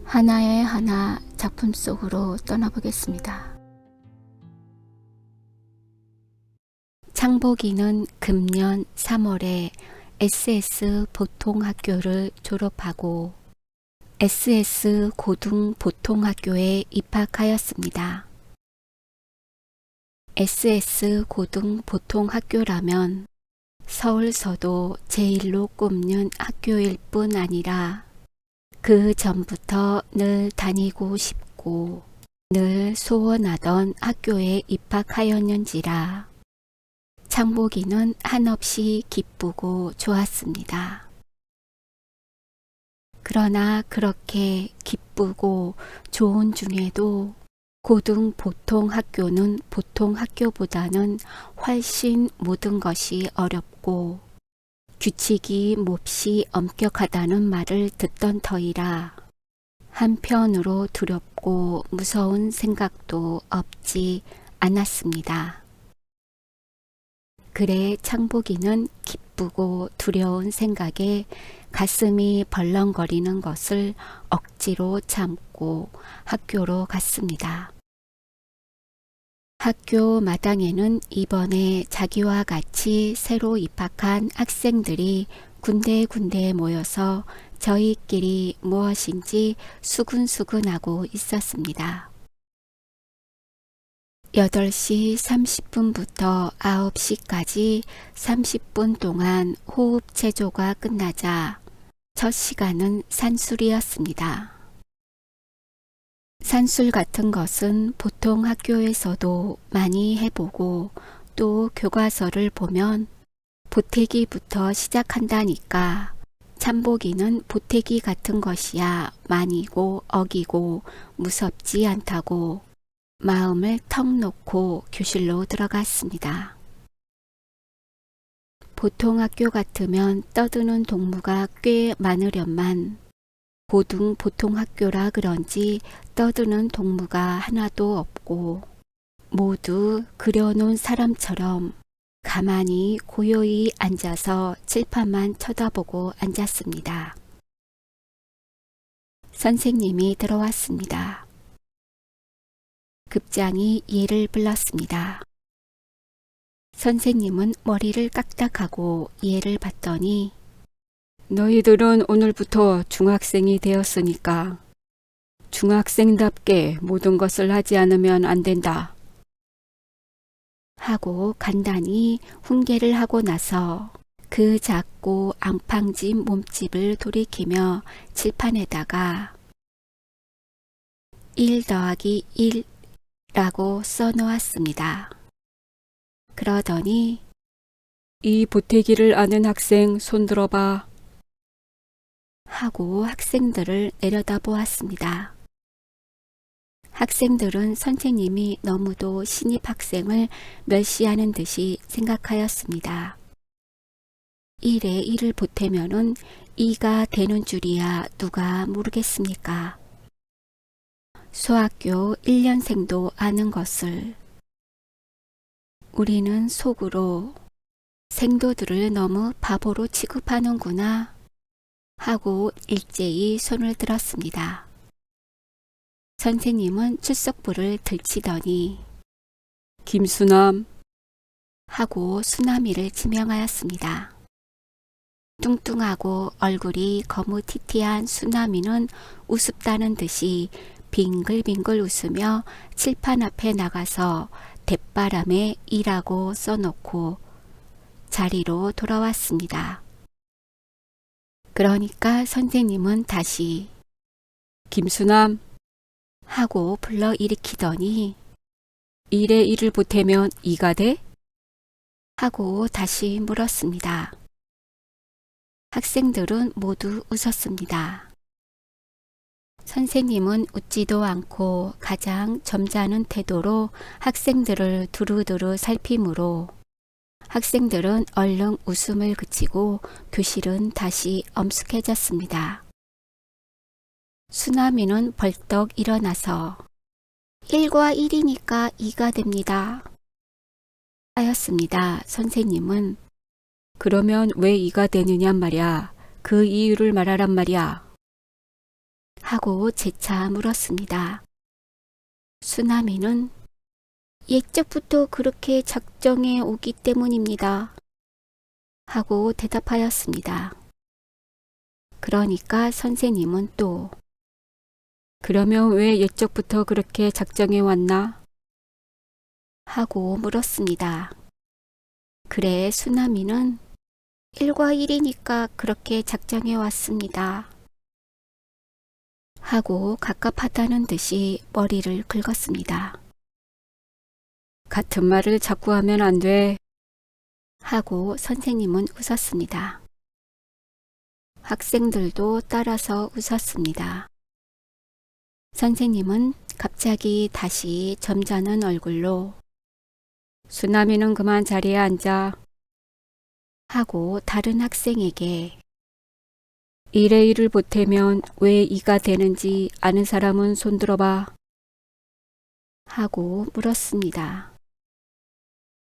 하나의 하나 작품 속으로 떠나보겠습니다. 창복이는 금년 3월에 SS 보통학교를 졸업하고 SS 고등보통학교에 입학하였습니다. SS 고등보통학교라면 서울서도 제일로 꼽는 학교일 뿐 아니라 그 전부터 늘 다니고 싶고 늘 소원하던 학교에 입학하였는지라 창복이는 한없이 기쁘고 좋았습니다. 그러나 그렇게 기쁘고 좋은 중에도 고등보통학교는 보통학교보다는 훨씬 모든 것이 어렵고 규칙이 몹시 엄격하다는 말을 듣던 터이라 한편으로 두렵고 무서운 생각도 없지 않았습니다. 그래 창복이는 기쁘고 두려운 생각에 가슴이 벌렁거리는 것을 억지로 참고 학교로 갔습니다. 학교 마당에는 이번에 자기와 같이 새로 입학한 학생들이 군데군데 모여서 저희끼리 무엇인지 수근수근하고 있었습니다. 8시 30분부터 9시까지 30분 동안 호흡 체조가 끝나자 첫 시간은 산술이었습니다. 산술 같은 것은 보통 학교에서도 많이 해보고 또 교과서를 보면 보태기부터 시작한다니까 참복이는 보태기 같은 것이야 많이고 어기고 무섭지 않다고 마음을 턱 놓고 교실로 들어갔습니다. 보통 학교 같으면 떠드는 동무가 꽤 많으련만 고등보통학교라 그런지 떠드는 동무가 하나도 없고 모두 그려놓은 사람처럼 가만히 고요히 앉아서 칠판만 쳐다보고 앉았습니다. 선생님이 들어왔습니다. 급장이 얘를 불렀습니다. 선생님은 머리를 깍닥하고 얘를 봤더니 너희들은 오늘부터 중학생이 되었으니까 중학생답게 모든 것을 하지 않으면 안 된다. 하고 간단히 훈계를 하고 나서 그 작고 앙팡진 몸집을 돌이키며 칠판에다가 1 더하기 1라고 써놓았습니다. 그러더니 이 보태기를 아는 학생 손 들어봐. 하고 학생들을 내려다보았습니다. 학생들은 선생님이 너무도 신입 학생을 멸시하는 듯이 생각하였습니다. 1에 1을 보태면은 2가 되는 줄이야 누가 모르겠습니까? 소학교 1년생도 아는 것을 우리는 속으로 생도들을 너무 바보로 취급하는구나 하고 일제히 손을 들었습니다. 선생님은 출석부를 들치더니 김수남 하고 수남이를 지명하였습니다. 뚱뚱하고 얼굴이 거무튀튀한 수남이는 우습다는 듯이 빙글빙글 웃으며 칠판 앞에 나가서 대바람에 일하고 써놓고 자리로 돌아왔습니다. 그러니까 선생님은 다시 김수남 하고 불러일으키더니 1에 1을 보태면 2가 돼? 하고 다시 물었습니다. 학생들은 모두 웃었습니다. 선생님은 웃지도 않고 가장 점잖은 태도로 학생들을 두루두루 살피므로 학생들은 얼른 웃음을 그치고 교실은 다시 엄숙해졌습니다. 수남이는 벌떡 일어나서 1과 1이니까 2가 됩니다. 하였습니다. 선생님은 그러면 왜 2가 되느냔 말이야. 그 이유를 말하란 말이야. 하고 재차 물었습니다. 수나미는 예적부터 그렇게 작정해 오기 때문입니다. 하고 대답하였습니다. 그러니까 선생님은 또 그러면 왜 예적부터 그렇게 작정해 왔나? 하고 물었습니다. 그래, 수나미는 1과 1이니까 그렇게 작정해 왔습니다. 하고 갑갑하다는 듯이 머리를 긁었습니다. 같은 말을 자꾸 하면 안 돼. 하고 선생님은 웃었습니다. 학생들도 따라서 웃었습니다. 선생님은 갑자기 다시 점잖은 얼굴로 수나미는 그만 자리에 앉아. 하고 다른 학생에게 일에 일을 보태면 왜 이가 되는지 아는 사람은 손들어봐. 하고 물었습니다.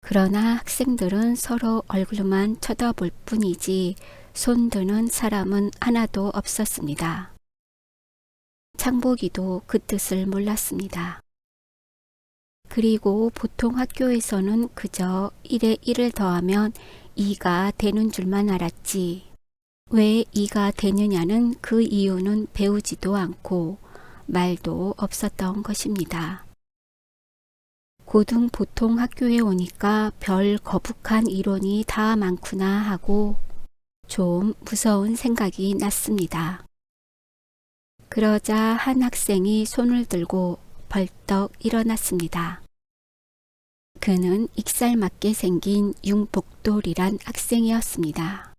그러나 학생들은 서로 얼굴만 쳐다볼 뿐이지 손드는 사람은 하나도 없었습니다. 창복이도 그 뜻을 몰랐습니다. 그리고 보통 학교에서는 그저 1에 1을 더하면 2가 되는 줄만 알았지. 왜 2가 되느냐는 그 이유는 배우지도 않고 말도 없었던 것입니다. 고등 보통 학교에 오니까 별 거북한 이론이 다 많구나 하고 좀 무서운 생각이 났습니다. 그러자 한 학생이 손을 들고 벌떡 일어났습니다. 그는 익살맞게 생긴 융복돌이란 학생이었습니다.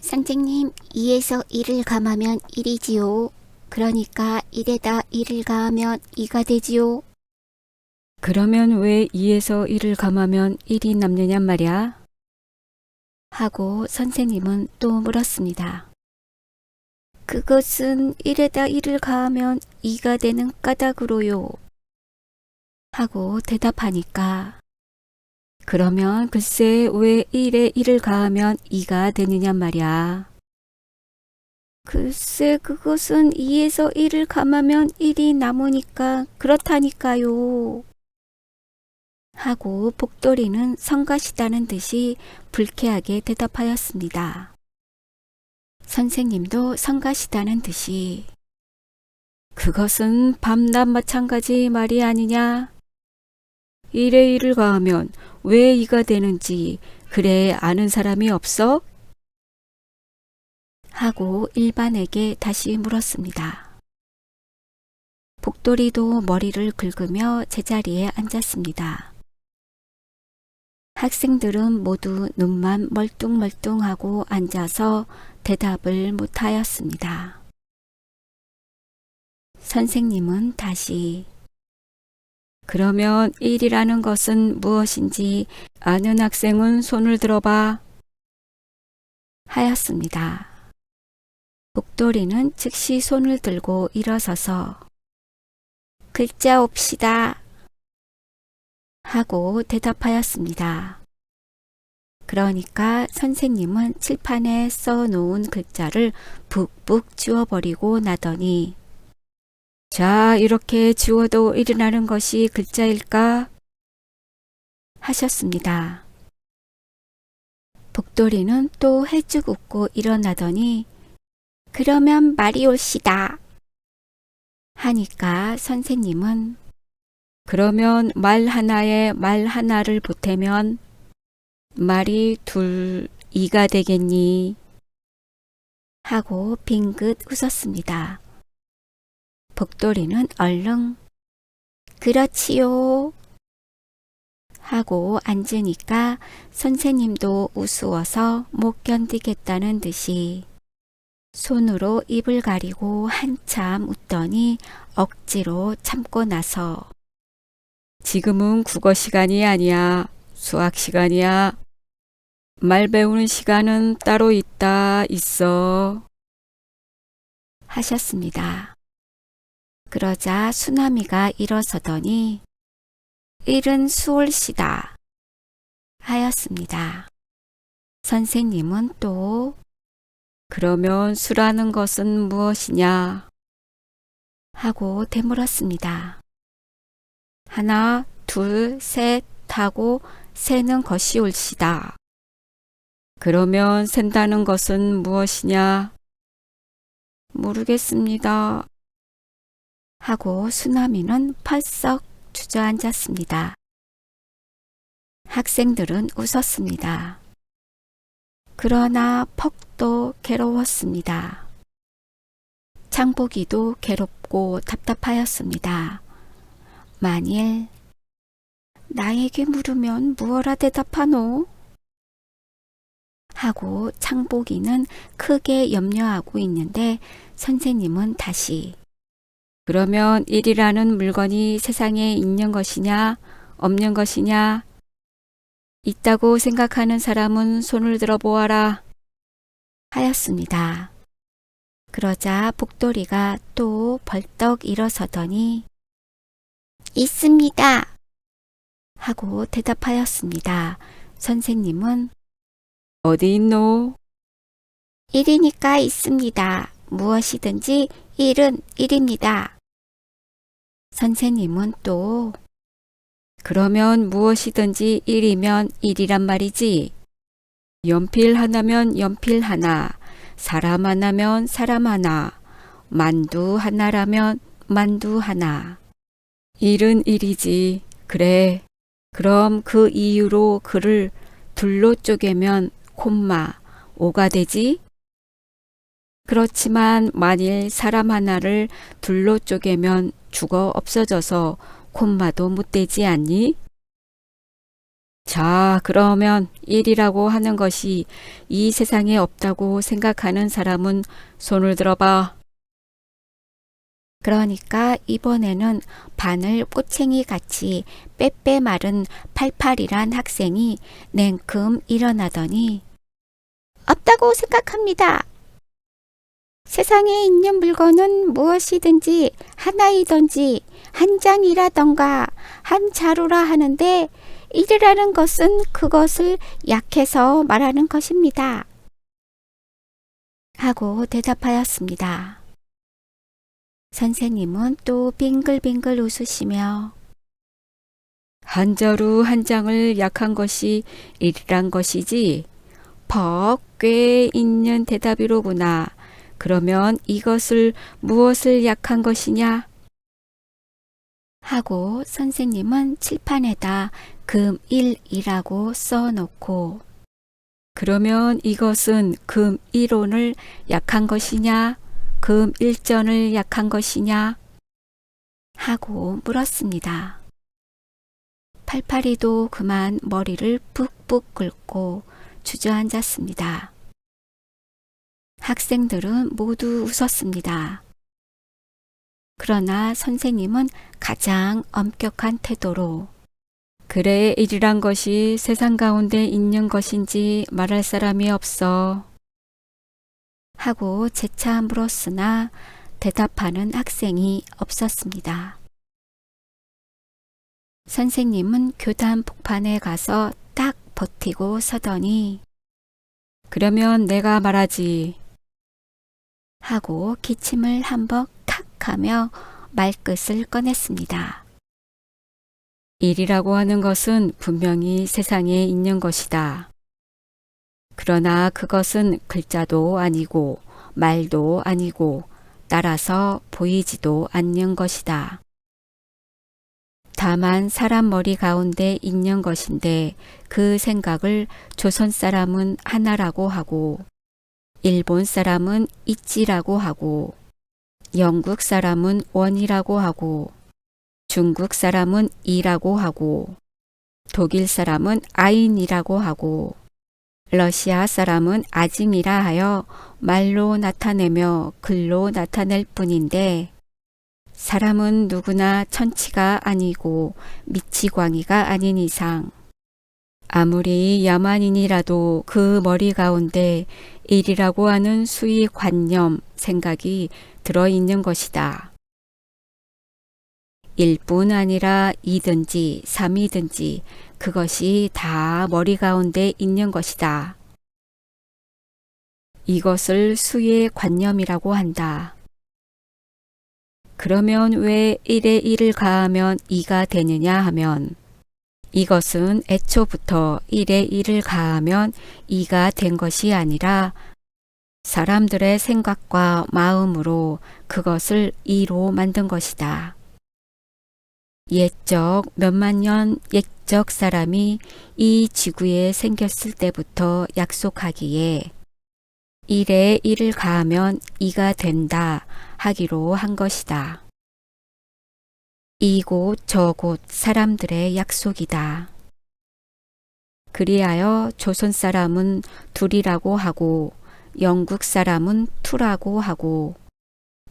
선생님, 2에서 1을 감하면 1이지요. 그러니까 1에다 1을 가하면 2가 되지요. 그러면 왜 2에서 1을 감하면 1이 남느냔 말이야? 하고 선생님은 또 물었습니다. 그것은 1에다 1을 가하면 2가 되는 까닭으로요. 하고 대답하니까 그러면 글쎄 왜 1에 1을 가하면 2가 되느냔 말이야. 글쎄 그것은 2에서 1을 감하면 1이 남으니까 그렇다니까요. 하고 복돌이는 성가시다는 듯이 불쾌하게 대답하였습니다. 선생님도 성가시다는 듯이 그것은 밤낮 마찬가지 말이 아니냐. 1에 1을 가하면 왜 2가 되는지 그래 아는 사람이 없어? 하고 일반에게 다시 물었습니다. 복돌이도 머리를 긁으며 제자리에 앉았습니다. 학생들은 모두 눈만 멀뚱멀뚱하고 앉아서 대답을 못하였습니다. 선생님은 다시 그러면 1이라는 것은 무엇인지 아는 학생은 손을 들어봐 하였습니다. 복돌이는 즉시 손을 들고 일어서서 글자 옵시다 하고 대답하였습니다. 그러니까 선생님은 칠판에 써놓은 글자를 북북 지워버리고 나더니 자, 이렇게 지워도 일어나는 것이 글자일까? 하셨습니다. 복돌이는 또 헬쭉 웃고 일어나더니 그러면 말이 옳시다 하니까 선생님은 그러면 말 하나에 말 하나를 보태면 말이 2가 되겠니? 하고 빙긋 웃었습니다. 복돌이는 얼른 그렇지요 하고 앉으니까 선생님도 우스워서 못 견디겠다는 듯이 손으로 입을 가리고 한참 웃더니 억지로 참고 나서 지금은 국어 시간이 아니야. 수학 시간이야. 말 배우는 시간은 따로 있어. 하셨습니다. 그러자 수나미가 일어서더니 일은 수월시다 하였습니다. 선생님은 또 그러면 수라는 것은 무엇이냐 하고 되물었습니다. 하나, 둘, 셋 하고 세는 것이올시다. 그러면 센다는 것은 무엇이냐? 모르겠습니다. 하고 수나미는 펄썩 주저앉았습니다. 학생들은 웃었습니다. 그러나 퍽도 괴로웠습니다. 장보기도 괴롭고 답답하였습니다. 만일 나에게 물으면 무어라 대답하노? 하고 창보기는 크게 염려하고 있는데 선생님은 다시 그러면 일이라는 물건이 세상에 있는 것이냐 없는 것이냐? 있다고 생각하는 사람은 손을 들어 보아라 하였습니다. 그러자 복돌이가 또 벌떡 일어서더니 있습니다 하고 대답하였습니다. 선생님은 어디 있노? 일이니까 있습니다. 무엇이든지 일은 일입니다. 선생님은 또 그러면 무엇이든지 일이면 일이란 말이지. 연필 하나면 연필 하나, 사람 하나면 사람 하나, 만두 하나라면 만두 하나. 일은 일이지. 그래. 그럼 그 이유로 글을 둘로 쪼개면 콤마, 오가 되지? 그렇지만 만일 사람 하나를 둘로 쪼개면 죽어 없어져서 콤마도 못 되지 않니? 자, 그러면 일이라고 하는 것이 이 세상에 없다고 생각하는 사람은 손을 들어봐. 그러니까 이번에는 바늘 꼬챙이 같이 빼빼 마른 팔팔이란 학생이 냉큼 일어나더니 없다고 생각합니다. 세상에 있는 물건은 무엇이든지 하나이든지 한 장이라던가 한 자루라 하는데 일이라는 것은 그것을 약해서 말하는 것입니다. 하고 대답하였습니다. 선생님은 또 빙글빙글 웃으시며 한 자루 한 장을 약한 것이 일이란 것이지 퍽 꽤 있는 대답이로구나. 그러면 이것을 무엇을 약한 것이냐? 하고 선생님은 칠판에다 금 1이라고 써놓고 그러면 이것은 금 1원을 약한 것이냐? 금 1전을 약한 것이냐? 하고 물었습니다. 팔팔이도 그만 머리를 푹푹 긁고 주저앉았습니다. 학생들은 모두 웃었습니다. 그러나 선생님은 가장 엄격한 태도로 그래 일이란 것이 세상 가운데 있는 것인지 말할 사람이 없어 하고 재차 물었으나 대답하는 학생이 없었습니다. 선생님은 교단 복판에 가서 딱 버티고 서더니 그러면 내가 말하지 하고 기침을 한번 탁 하며 말끝을 꺼냈습니다. 일이라고 하는 것은 분명히 세상에 있는 것이다. 그러나 그것은 글자도 아니고 말도 아니고 따라서 보이지도 않는 것이다. 다만 사람 머리 가운데 있는 것인데 그 생각을 조선 사람은 하나라고 하고 일본 사람은 있지라고 하고 영국 사람은 원이라고 하고 중국 사람은 이라고 하고 독일 사람은 아인이라고 하고 러시아 사람은 아짐이라 하여 말로 나타내며 글로 나타낼 뿐인데 사람은 누구나 천치가 아니고 미치광이가 아닌 이상 아무리 야만인이라도 그 머리 가운데 일이라고 하는 수의 관념, 생각이 들어있는 것이다. 1뿐 아니라 2든지 3이든지 그것이 다 머리 가운데 있는 것이다. 이것을 수의 관념이라고 한다. 그러면 왜 1에 1을 가하면 2가 되느냐 하면 이것은 애초부터 1에 1을 가하면 2가 된 것이 아니라 사람들의 생각과 마음으로 그것을 2로 만든 것이다. 옛적 몇만 년 옛적 사람이 이 지구에 생겼을 때부터 약속하기에 1에 1을 가하면 2가 된다 하기로 한 것이다. 이곳 저곳 사람들의 약속이다. 그리하여 조선 사람은 둘이라고 하고 영국 사람은 투라고 하고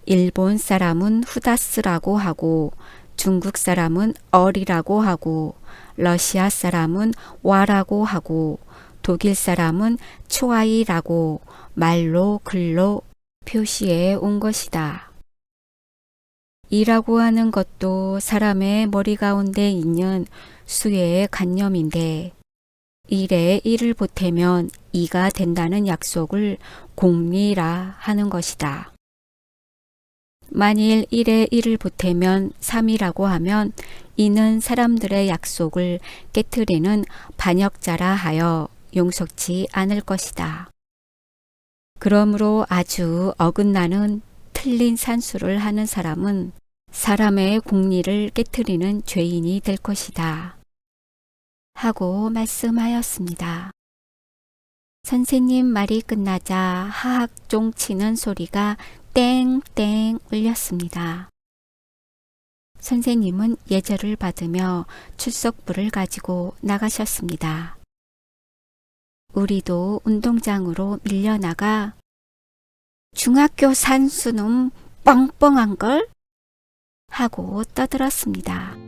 일본 사람은 후다스라고 하고 중국 사람은 얼이라고 하고 러시아 사람은 와라고 하고 독일 사람은 초아이라고 말로 글로 표시해 온 것이다. 이라고 하는 것도 사람의 머리 가운데 있는 수의 관념인데 1에 1을 보태면 2가 된다는 약속을 공리라 하는 것이다. 만일 1에 1을 보태면 3이라고 하면 이는 사람들의 약속을 깨트리는 반역자라 하여 용서치 않을 것이다. 그러므로 아주 어긋나는 틀린 산수를 하는 사람은 사람의 공리를 깨트리는 죄인이 될 것이다. 하고 말씀하였습니다. 선생님 말이 끝나자 하악종 치는 소리가 땡땡 울렸습니다. 선생님은 예절을 받으며 출석부를 가지고 나가셨습니다. 우리도 운동장으로 밀려나가 중학교 산수는 뻥뻥한걸? 하고 떠들었습니다.